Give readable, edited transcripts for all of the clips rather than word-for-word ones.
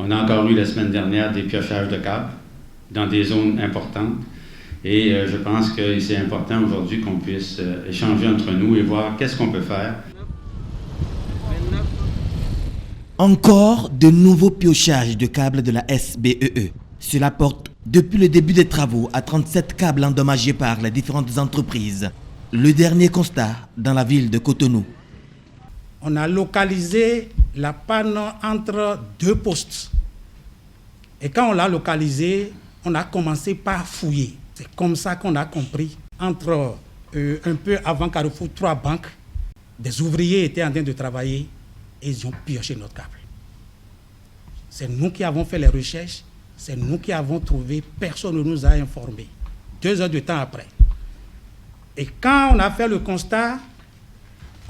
On a encore eu la semaine dernière des piochages de câbles dans des zones importantes. Et je pense que c'est important aujourd'hui qu'on puisse échanger entre nous et voir qu'est-ce qu'on peut faire. Encore de nouveaux piochages de câbles de la SBEE. Cela porte depuis le début des travaux à 37 câbles endommagés par les différentes entreprises. Le dernier constat dans la ville de Cotonou. On a localisé la panne entre deux postes. Et quand on l'a localisé, on a commencé par fouiller. C'est comme ça qu'on a compris. Entre un peu avant Carrefour, 3 banques, des ouvriers étaient en train de travailler et ils ont pioché notre câble. C'est nous qui avons fait les recherches, c'est nous qui avons trouvé, personne ne nous a informés. 2 heures de temps après. Et quand on a fait le constat,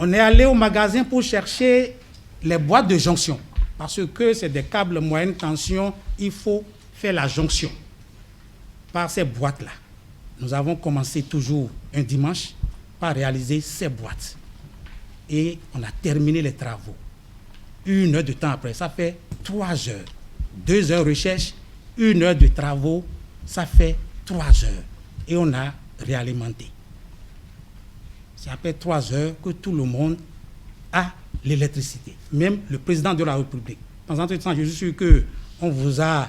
on est allé au magasin pour chercher les boîtes de jonction. Parce que c'est des câbles moyenne tension, il faut faire la jonction par ces boîtes-là. Nous avons commencé toujours un dimanche par réaliser ces boîtes. Et on a terminé les travaux. 1 heure de temps après, ça fait 3 heures. 2 heures de recherche, 1 heure de travaux, ça fait 3 heures. Et on a réalimenté. C'est après 3 heures que tout le monde a l'électricité. Même le président de la République. Dans un temps, je suis sûr qu'on vous a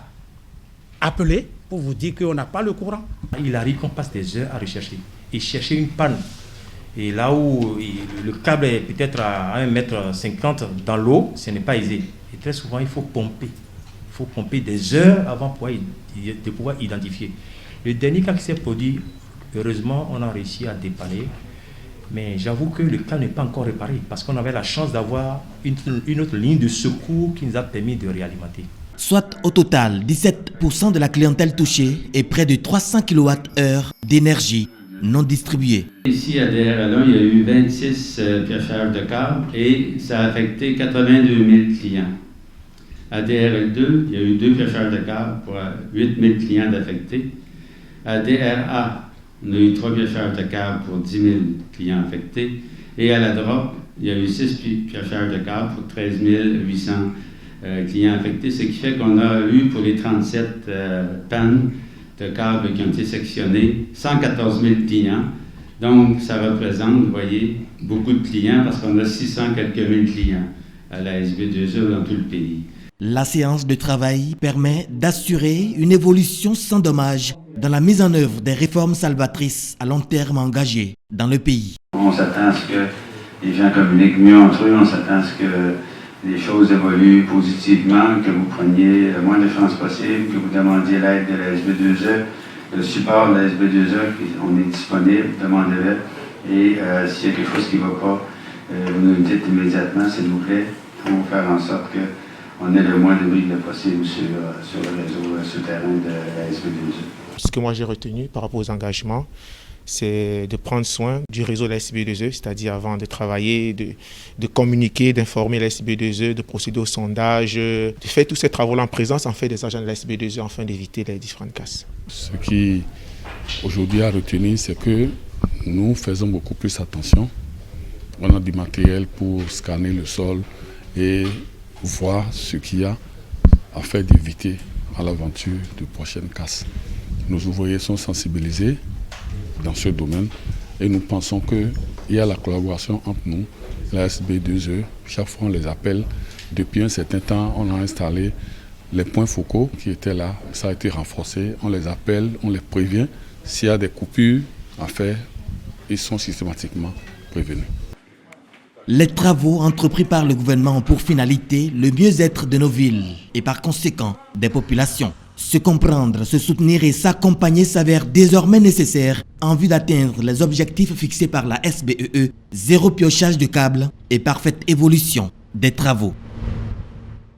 appelé pour vous dire qu'on n'a pas le courant. Il arrive qu'on passe des heures à rechercher et chercher une panne. Et là où le câble est peut-être à 1,50 m dans l'eau, ce n'est pas aisé. Et très souvent, il faut pomper. Il faut pomper des heures avant de pouvoir identifier. Le dernier cas qui s'est produit, heureusement, on a réussi à dépanner. Mais j'avoue que le câble n'est pas encore réparé parce qu'on avait la chance d'avoir une autre ligne de secours qui nous a permis de réalimenter. Soit au total 17% de la clientèle touchée et près de 300 kWh d'énergie non distribuée. Ici à DRL1, il y a eu 26 piochages de câbles et ça a affecté 82 000 clients. À DRL2, il y a eu 2 piochages de câbles pour 8 000 clients affectés. À DRA, on a eu 3 piochages de câbles pour 10 000 clients affectés. Et à la drop, il y a eu 6 piochages de câbles pour 13 800 clients affectés, ce qui fait qu'on a eu pour les 37 pannes de câbles qui ont été sectionnés 114 000 clients. Donc, ça représente, vous voyez, beaucoup de clients parce qu'on a 600 quelques mille clients à la SB2E dans tout le pays. La séance de travail permet d'assurer une évolution sans dommage dans la mise en œuvre des réformes salvatrices à long terme engagées dans le pays. On s'attend à ce que les gens communiquent mieux entre eux, on s'attend à ce que les choses évoluent positivement, que vous preniez le moins de chances possible, que vous demandiez l'aide de la SB2E, le support de la SB2E, on est disponible, demandez-le. Et s'il y a quelque chose qui ne va pas, vous nous dites immédiatement, s'il vous plaît, pour faire en sorte qu'on ait le moins de bruit possible sur le réseau souterrain de la SB2E. Ce que moi j'ai retenu par rapport aux engagements, c'est de prendre soin du réseau de la SB2E, c'est-à-dire avant de travailler, de communiquer, d'informer la SB2E, de procéder au sondage, de faire tous ces travaux-là en présence en fait des agents de la SB2E afin d'éviter les différentes casses. Ce qui aujourd'hui à retenir, c'est que nous faisons beaucoup plus attention. On a du matériel pour scanner le sol et voir ce qu'il y a afin d'éviter à l'aventure de prochaines casses. Nos ouvriers sont sensibilisés dans ce domaine et nous pensons qu'il y a la collaboration entre nous, la SB2E. Chaque fois on les appelle. Depuis un certain temps, on a installé les points focaux qui étaient là. Ça a été renforcé. On les appelle, on les prévient. S'il y a des coupures à faire, ils sont systématiquement prévenus. Les travaux entrepris par le gouvernement ont pour finalité le mieux-être de nos villes et par conséquent des populations. Se comprendre, se soutenir et s'accompagner s'avère désormais nécessaire en vue d'atteindre les objectifs fixés par la SBEE, zéro piochage de câbles et parfaite évolution des travaux.